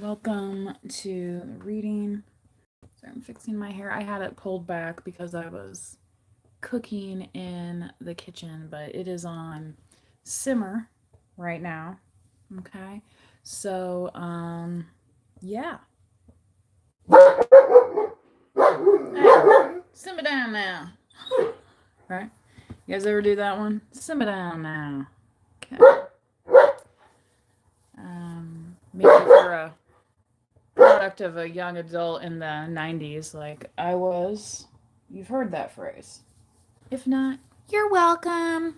Welcome to reading. So I'm fixing my hair. I had it pulled back because I was cooking in the kitchen, but it is on simmer right now. Okay. So, yeah. Hey, simmer down now. Right? You guys ever do that one? Simmer down now. Okay. Maybe for a product of a young adult in the 90s like I was, you've heard that phrase. If not, you're welcome.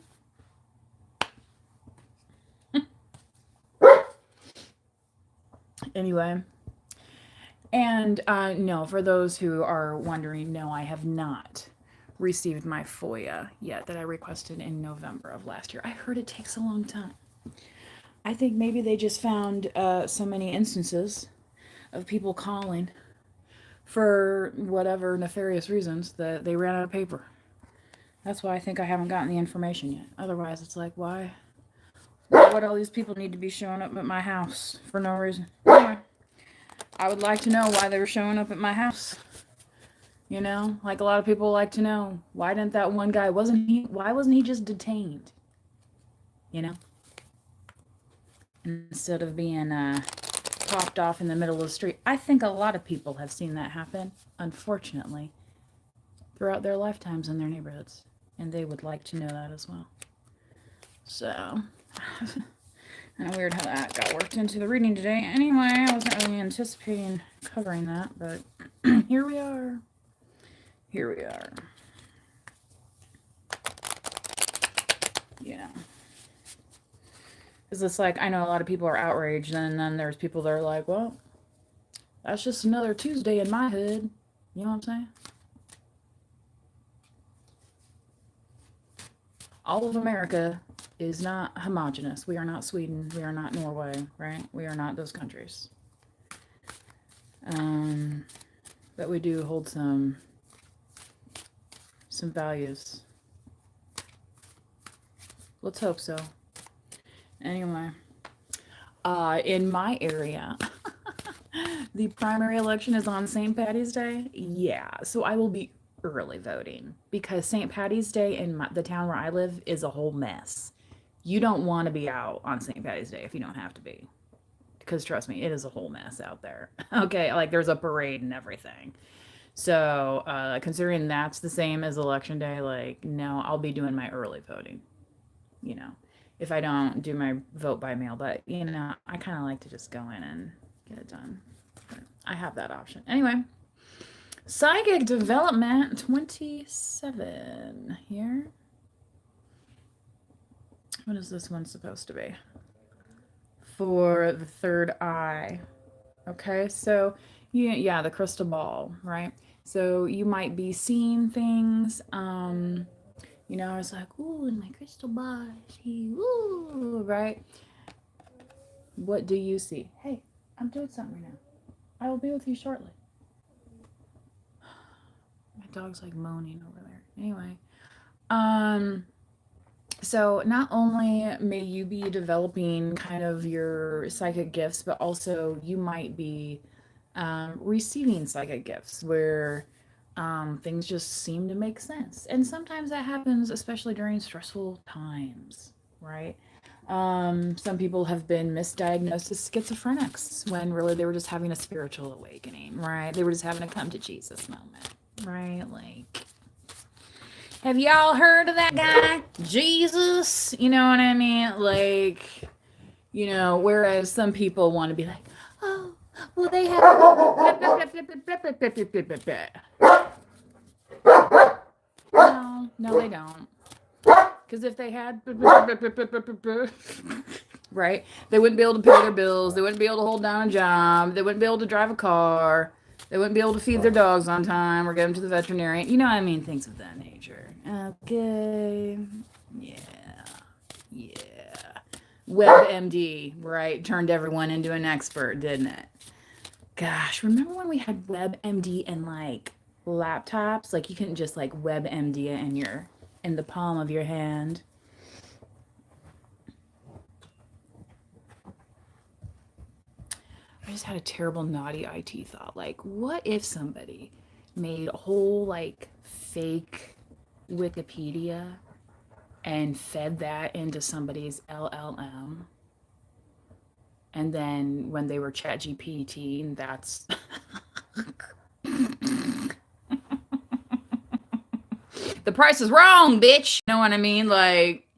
Anyway, and no, for those who are wondering, no, I have not received my FOIA yet that I requested in November of last year. I heard it takes a long time. I think maybe they just found so many instances of people calling for whatever nefarious reasons that they ran out of paper. That's why I think I haven't gotten the information yet. Otherwise, it's like, why would all these people need to be showing up at my house for no reason? Anyway, I would like to know why they were showing up at my house. You know, like a lot of people like to know, why didn't that one guy, why wasn't he just detained? You know? Instead of being popped off in the middle of the street. I think a lot of people have seen that happen, unfortunately, throughout their lifetimes in their neighborhoods. And they would like to know that as well. So, kind of weird how that got worked into the reading today. Anyway, I wasn't really anticipating covering that, but here we are. Here we are. You know. Because it's like, I know a lot of people are outraged, and then there's people that are like, well, that's just another Tuesday in my hood. You know what I'm saying? All of America is not homogenous. We are not Sweden. We are not Norway, right? We are not those countries. But we do hold some values. Let's hope so. Anyway, in my area, the primary election is on St. Patty's Day. Yeah, so I will be early voting because St. Patty's Day in the town where I live is a whole mess. You don't want to be out on St. Patty's Day if you don't have to be. Because trust me, it is a whole mess out there. Okay, like there's a parade and everything. So, considering that's the same as election day, like, no, I'll be doing my early voting. You know, if I don't do my vote by mail, but you know, I kind of like to just go in and get it done. But I have that option. Anyway, psychic development 27 here. What is this one supposed to be? For the third eye. Okay, so yeah, the crystal ball, right? So you might be seeing things. You know, it's like, ooh, in my crystal ball, ooh, right? What do you see? Hey, I'm doing something right now. I will be with you shortly. My dog's like moaning over there. Anyway, so not only may you be developing kind of your psychic gifts, but also you might be receiving psychic gifts where things just seem to make sense. And sometimes that happens, especially during stressful times, right? Some people have been misdiagnosed as schizophrenics when really they were just having a spiritual awakening, right? They were just having a come to Jesus moment, right? Like, have y'all heard of that guy? Jesus? You know what I mean? Like, you know, whereas some people want to be like, oh, well, they have. No, they don't. Because if they had, right, they wouldn't be able to pay their bills. They wouldn't be able to hold down a job. They wouldn't be able to drive a car. They wouldn't be able to feed their dogs on time or get them to the veterinarian. You know what I mean? Things of that nature. Okay. Yeah. Yeah. WebMD, right? Turned everyone into an expert, didn't it? Gosh, remember when we had WebMD and like laptops? Like you couldn't just like WebMD it in the palm of your hand. I just had a terrible naughty IT thought. Like, what if somebody made a whole like fake Wikipedia and fed that into somebody's LLM, and then when they were chat GPT, that's the price is wrong, bitch. You know what I mean? Like,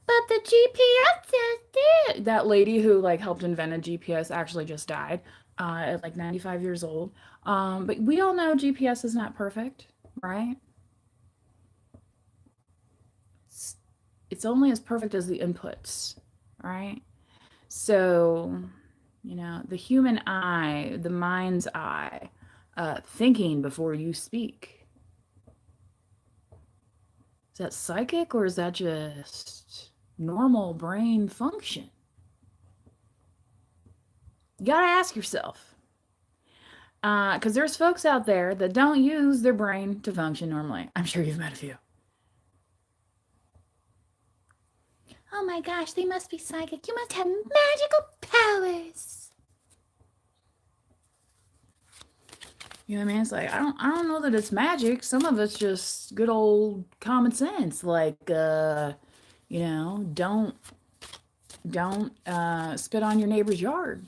but the GPS says this. That lady who like helped invent a GPS actually just died at like 95 years old. But we all know GPS is not perfect, right? It's only as perfect as the inputs, right? So, the human eye, the mind's eye, thinking before you speak. Is that psychic or is that just normal brain function? You gotta ask yourself. Because there's folks out there that don't use their brain to function normally. I'm sure you've met a few. Oh my gosh, they must be psychic. You must have magical powers. You know what I mean? It's like I don't know that it's magic. Some of it's just good old common sense. Like don't spit on your neighbor's yard.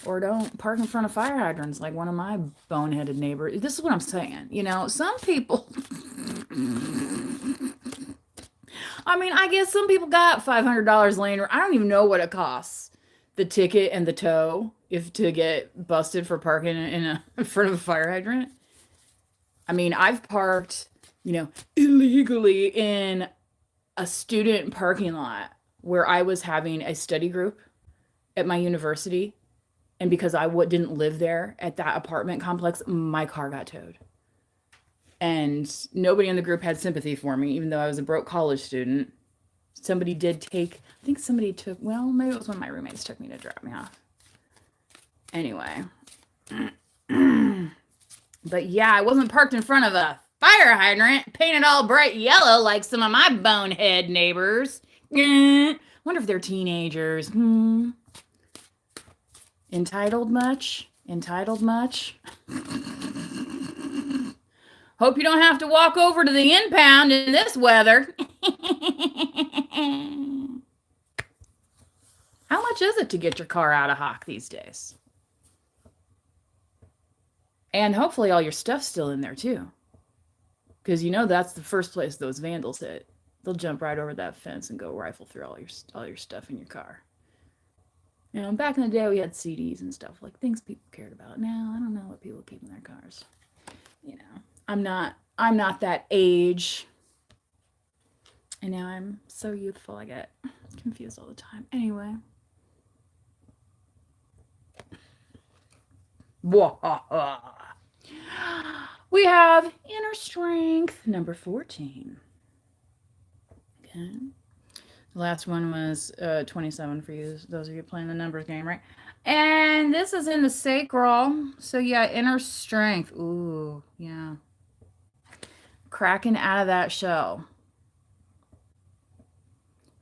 Or don't park in front of fire hydrants like one of my boneheaded neighbors. This is what I'm saying. Some people I mean, I guess some people got $500 laying around. I don't even know what it costs. The ticket and the tow if to get busted for parking in front of a fire hydrant. I mean, I've parked, illegally in a student parking lot where I was having a study group at my university. And because I didn't live there at that apartment complex, my car got towed. And nobody in the group had sympathy for me, even though I was a broke college student. Somebody did take, I think somebody took, well, maybe it was one of my roommates took me to drop me off. Anyway. But yeah, I wasn't parked in front of a fire hydrant, painted all bright yellow like some of my bonehead neighbors. Wonder if they're teenagers. Entitled much? Entitled much? Hope you don't have to walk over to the impound in this weather. How much is it to get your car out of hock these days? And hopefully all your stuff's still in there too. Because that's the first place those vandals hit. They'll jump right over that fence and go rifle through all your stuff in your car. Back in the day we had CDs and stuff, like things people cared about. Now I don't know what people keep in their cars. I'm not that age. And now I'm so youthful I get confused all the time. Anyway. We have inner strength, number 14. Okay. The last one was 27 for you, those of you playing the numbers game, right? And this is in the sacral. So yeah, inner strength. Ooh, yeah. Cracking out of that shell.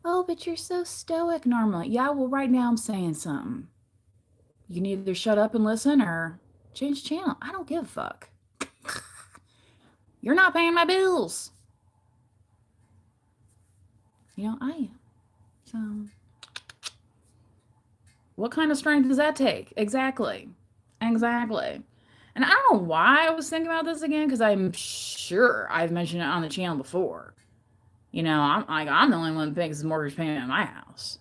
Oh, but you're so stoic normally. Yeah, well, right now I'm saying something. You can either shut up and listen or change channel. I don't give a fuck. You're not paying my bills. I am. So, what kind of strength does that take? Exactly. And I don't know why I was thinking about this again, because I'm sure I've mentioned it on the channel before. I'm the only one that pays the mortgage payment in my house.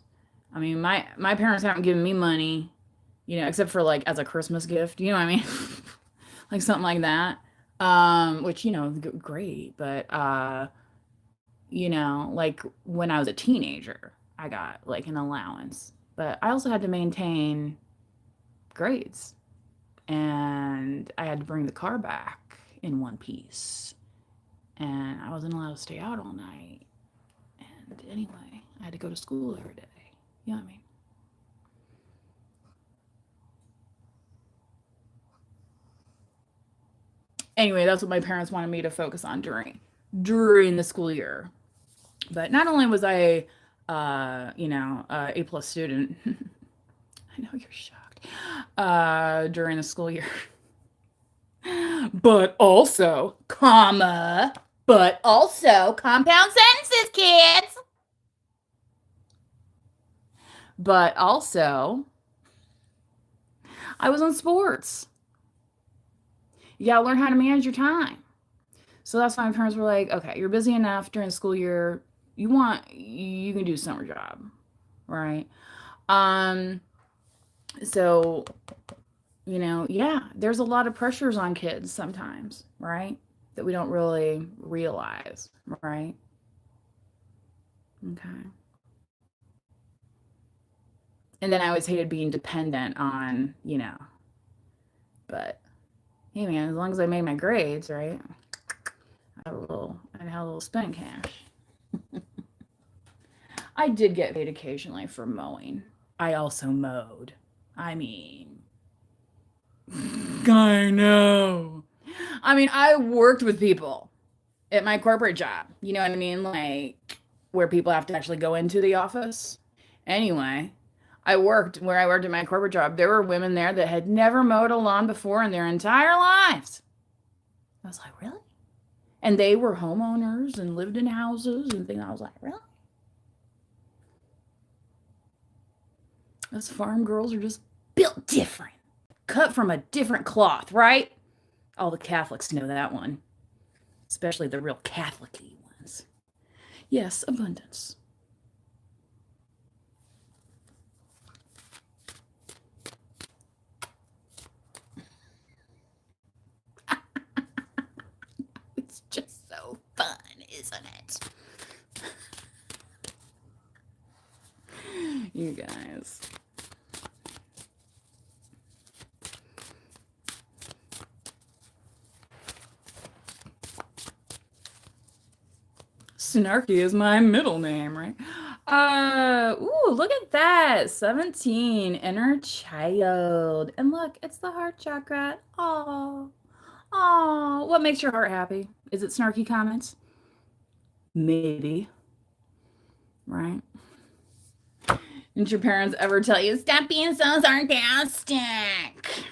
I mean, my parents haven't given me money, except for like as a Christmas gift. You know what I mean? Like something like that. Which great, but like when I was a teenager, I got like an allowance, but I also had to maintain grades, and I had to bring the car back in one piece, and I wasn't allowed to stay out all night. And anyway, I had to go to school every day. You know what I mean? Anyway, that's what my parents wanted me to focus on during the school year. But not only was I A plus student. I know you're shocked. During the school year. But also, comma, but also compound sentences, kids. But also, I was in sports. You gotta learn how to manage your time. So that's why my parents were like, okay, you're busy enough during the school year. You can do a summer job, right? Um, so, yeah, there's a lot of pressures on kids sometimes, right? That we don't really realize, right? Okay. And then I always hated being dependent on, but hey man, as long as I made my grades, right? I had a little spending cash. I did get paid occasionally for mowing. I also mowed. I mean, I know. I mean, I worked with people at my corporate job. You know what I mean? Like where people have to actually go into the office. Anyway, where I worked at my corporate job. There were women there that had never mowed a lawn before in their entire lives. I was like, really? And they were homeowners and lived in houses and things. I was like, really? Us farm girls are just built different, cut from a different cloth, right? All the Catholics know that one, especially the real Catholic-y ones. Yes, abundance. It's just so fun, isn't it? You guys. Snarky is my middle name, right? Ooh, look at that. 17, inner child. And look, it's the heart chakra. Oh, oh, what makes your heart happy? Is it snarky comments? Maybe, right? Didn't your parents ever tell you, stop being so sarcastic?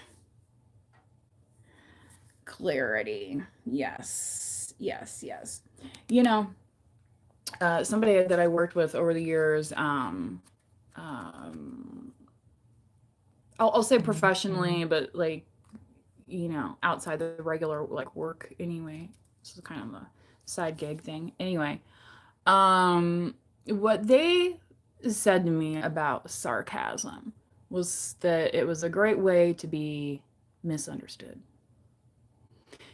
Clarity. Yes, yes, yes. You know, somebody that I worked with over the years, um, I'll say professionally, but like, outside the regular like work anyway. This is kind of a side gig thing. Anyway, what they said to me about sarcasm was that it was a great way to be misunderstood.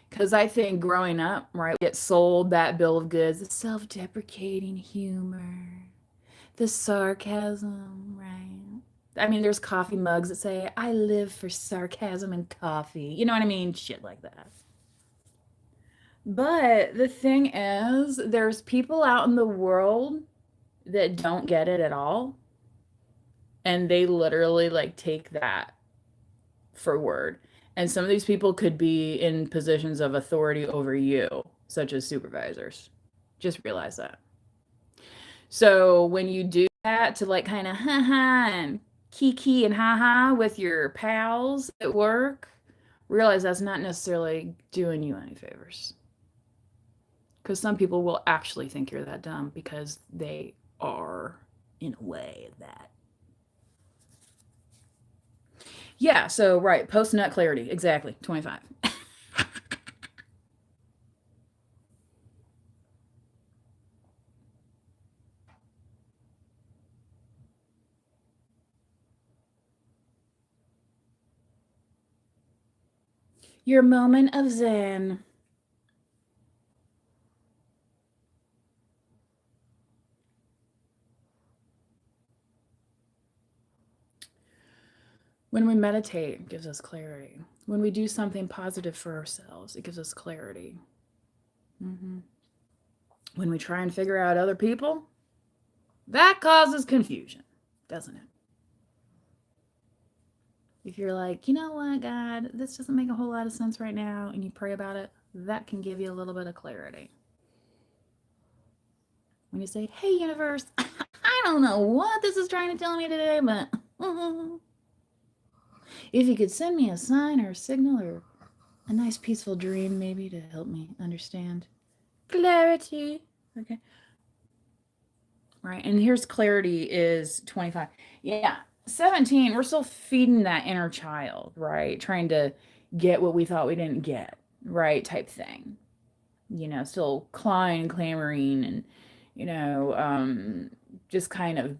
Because I think growing up, right, we get sold that bill of goods, the self deprecating humor, the sarcasm, right? I mean, there's coffee mugs that say, I live for sarcasm and coffee. You know what I mean? Shit like that. But the thing is, there's people out in the world that don't get it at all. And they literally like take that for word. And some of these people could be in positions of authority over you, such as supervisors. Just realize that. So when you do that to like kind of ha ha and kiki and ha ha with your pals at work, realize that's not necessarily doing you any favors. Because some people will actually think you're that dumb because they are, in a way, that. Yeah, so right, post nut clarity, exactly, 25. Your moment of zen. When we meditate, it gives us clarity. When we do something positive for ourselves, it gives us clarity. Hmm. When we try and figure out other people, that causes confusion, doesn't it? If you're like, you know what, God, this doesn't make a whole lot of sense right now, and you pray about it, that can give you a little bit of clarity. When you say, hey, universe, I don't know what this is trying to tell me today, but if you could send me a sign or a signal or a nice peaceful dream maybe to help me understand. Clarity. Okay. Right. And here's clarity is 25. Yeah. 17, we're still feeding that inner child, right? Trying to get what we thought we didn't get, right? Type thing. Still clawing, clamoring, and, just kind of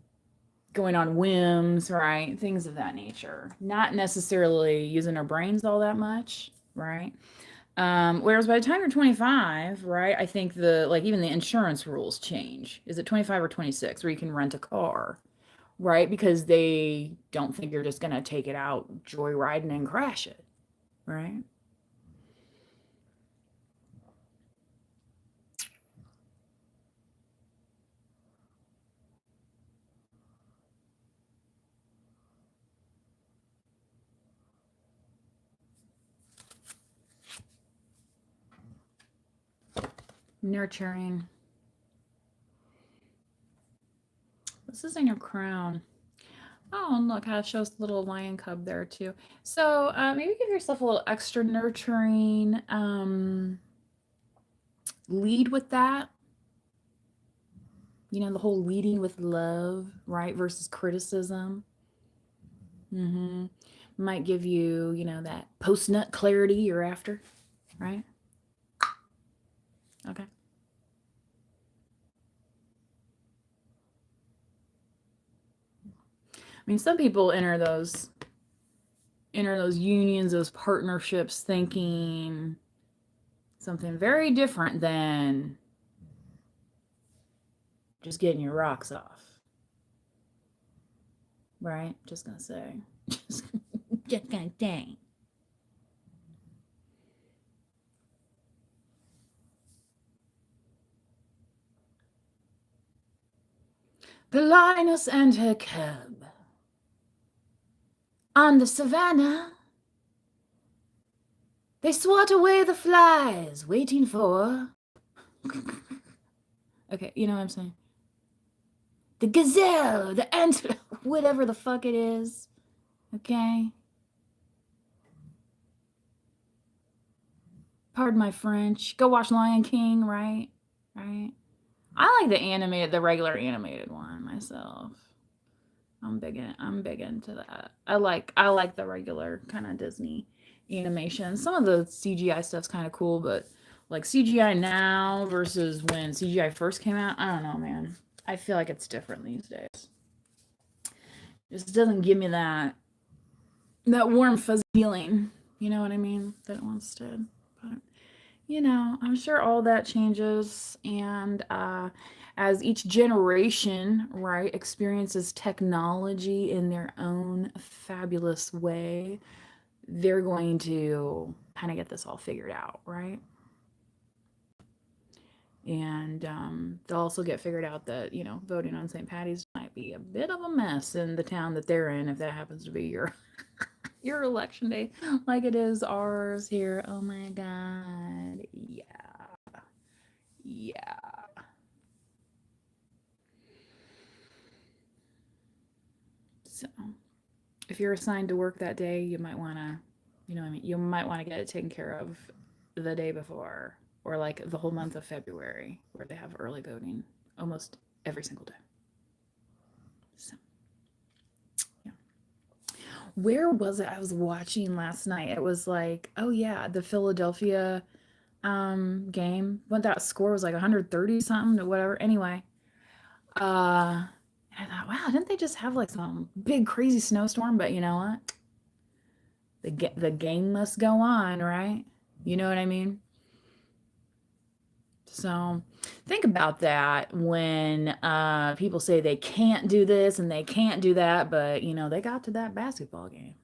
going on whims, right? Things of that nature. Not necessarily using our brains all that much, right? Whereas by the time you're 25, right, I think even the insurance rules change. Is it 25 or 26 where you can rent a car, right? Because they don't think you're just going to take it out joyriding and crash it, right? Nurturing. This is in your crown. Oh, and look how it shows the little lion cub there too. So maybe give yourself a little extra nurturing. Lead with that. The whole leading with love, right, versus criticism. Might give you, that post-nut clarity you're after, right? Okay. I mean, some people enter those unions, those partnerships thinking something very different than just getting your rocks off. Right? Just gonna say. Just gonna dang. The lioness and her cub. On the savannah, they swat away the flies, waiting for. Okay, you know what I'm saying? The gazelle, the antelope, whatever the fuck it is. Okay? Pardon my French. Go watch Lion King, right? Right? I like the regular animated one myself. I'm big into that. I like the regular kind of Disney animation. Some of the CGI stuff's kind of cool, but like CGI now versus when CGI first came out, I don't know, man. I feel like it's different these days. Just doesn't give me that warm fuzzy feeling. You know what I mean? That it once did. But I'm sure all that changes, and as each generation, right, experiences technology in their own fabulous way, they're going to kind of get this all figured out, right? And they'll also get figured out that, voting on St. Patty's might be a bit of a mess in the town that they're in if that happens to be your your election day like it is ours here. Oh my God. Yeah. Yeah. So if you're assigned to work that day, you might want to, you might want to get it taken care of the day before, or like the whole month of February, where they have early voting almost every single day. So, yeah. Where was it? I was watching last night. It was like, oh yeah, the Philadelphia game. What that score was like 130 something or whatever. Anyway, and I thought, wow, didn't they just have like some big crazy snowstorm? But you know what? The game must go on, right? You know what I mean? So think about that when people say they can't do this and they can't do that, but they got to that basketball game.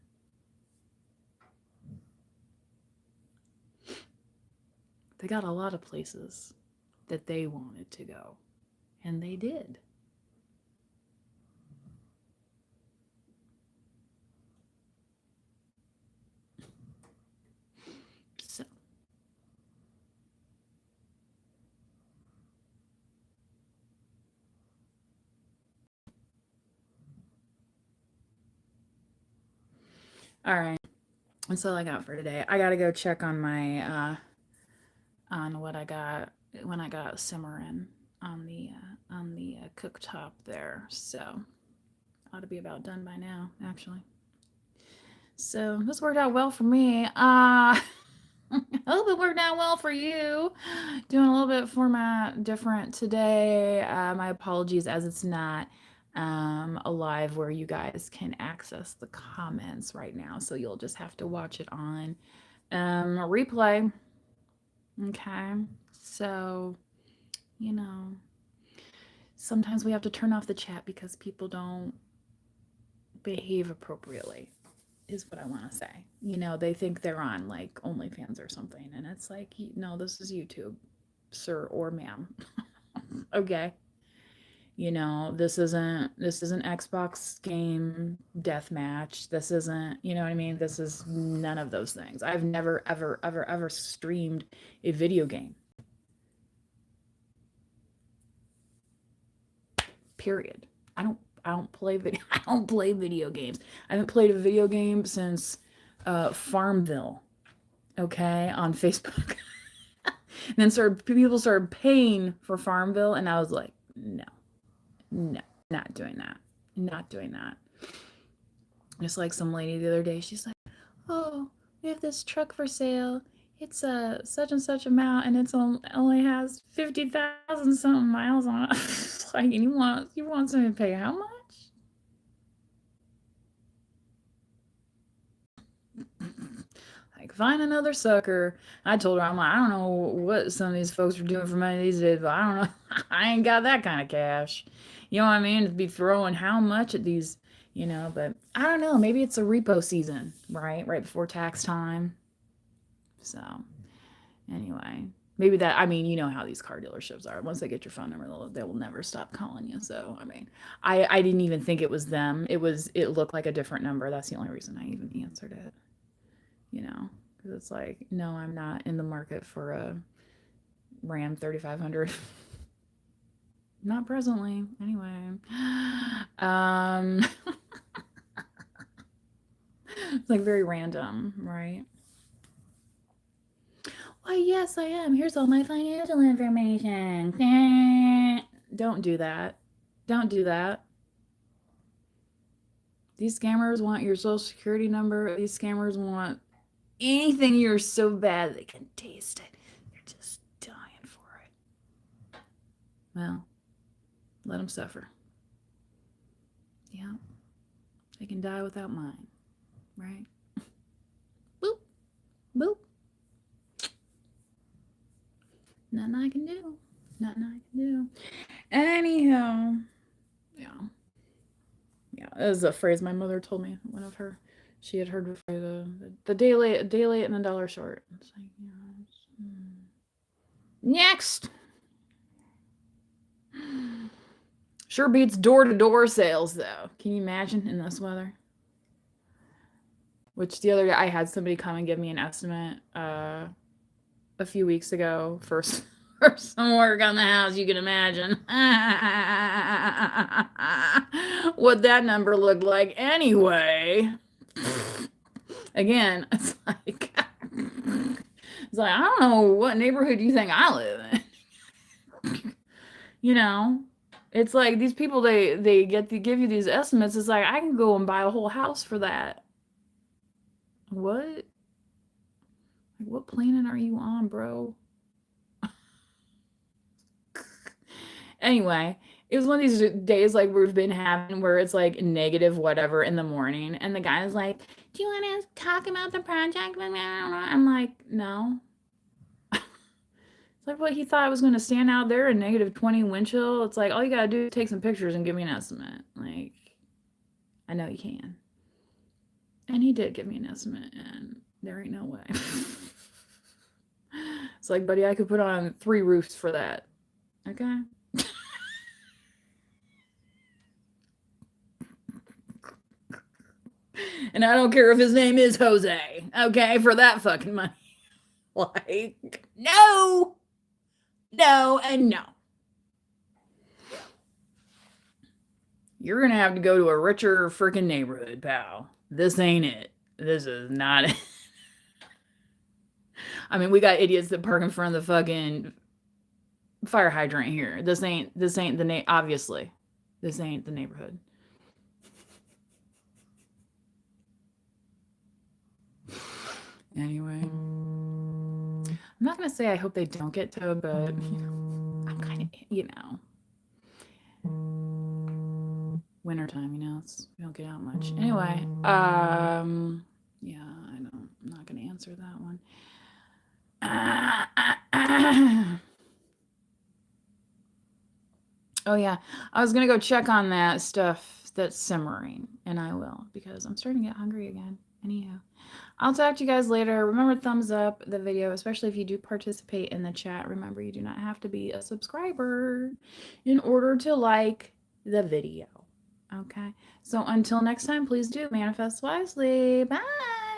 They got a lot of places that they wanted to go, and they did. So, All right. That's all I got for today. I gotta go check on my on what I got when I got simmering on the cooktop there. So ought to be about done by now, actually. So this worked out well for me. I hope it worked out well for you. Doing a little bit format different today. My apologies, as it's not a live where you guys can access the comments right now. So you'll just have to watch it on replay. Okay. So, you know, sometimes we have to turn off the chat because people don't behave appropriately, is what I want to say. You know, they think they're on like OnlyFans or something, and it's like, no, this is YouTube, sir or ma'am. Okay. You know, this isn't Xbox game deathmatch. This isn't, you know what I mean? This is none of those things. I've never ever streamed a video game. Period. I don't play video I don't play video games. I haven't played a video game since Farmville, okay, on Facebook. And then people started paying for Farmville, and I was like, no, not doing that. Not doing that. Just like some lady the other day, she's like, oh, we have this truck for sale. It's such and such amount, and it's only has 50,000 something miles on it. Like, and you want someone to pay how much? Like, find another sucker. I told her, I'm like, I don't know what some of these folks are doing for money these days, but I don't know. I ain't got that kind of cash. You know what I mean? To be throwing how much at these, you know, but I don't know. Maybe it's a repo season, right? Right before tax time. So, anyway, maybe that, I mean, you know how these car dealerships are. Once they get your phone number, they will never stop calling you. So, I mean, I didn't even think it was them. It looked like a different number. That's the only reason I even answered it. You know, because it's like, no, I'm not in the market for a Ram 3500. Not presently, anyway. It's like very random, right? Why, yes, I am. Here's all my financial information. Don't do that. Don't do that. These scammers want your social security number. These scammers want anything you're so bad they can taste it. You're just dying for it. Well, let them suffer. Yeah. They can die without mine. Right? Boop. Boop. Nothing I can do. Nothing I can do. Anyhow. Yeah. Yeah. That was a phrase my mother told me. One of her. She had heard before the day late and a dollar short. It's like, you know, next. Sure beats door-to-door sales, though. Can you imagine in this weather? Which the other day I had somebody come and give me an estimate a few weeks ago for some work on the house. You can imagine what that number looked like anyway. Again, it's like I don't know what neighborhood you think I live in. You know, it's like these people they give you these estimates. It's like I can go and buy a whole house for that. What? What planet are you on, bro? Anyway, it was one of these days like we've been having where it's like negative whatever in the morning, and the guy is like, "Do you want to talk about the project?" I'm like, "No." It's like, what, he thought I was going to stand out there in negative 20 wind chill? It's like, all you got to do is take some pictures and give me an estimate. Like, I know you can. And he did give me an estimate, and there ain't no way. It's like, buddy, I could put on 3 roofs for that. Okay? And I don't care if his name is Jose, okay, for that fucking money. Like, no, and no. You're gonna have to go to a richer freaking neighborhood, pal. This ain't it. This is not. I mean, we got idiots that park in front of the fucking fire hydrant here. This ain't the obviously. This ain't the neighborhood. Anyway, I'm not gonna say I hope they don't get towed, but I'm kind of, wintertime, we don't get out much. Anyway, yeah, I'm not gonna answer that one. Oh yeah, I was gonna go check on that stuff that's simmering, and I will, because I'm starting to get hungry again. Anyhow, I'll talk to you guys later. Remember, thumbs up the video, especially if you do participate in the chat. Remember, you do not have to be a subscriber in order to like the video. Okay, so until next time, please do manifest wisely. Bye.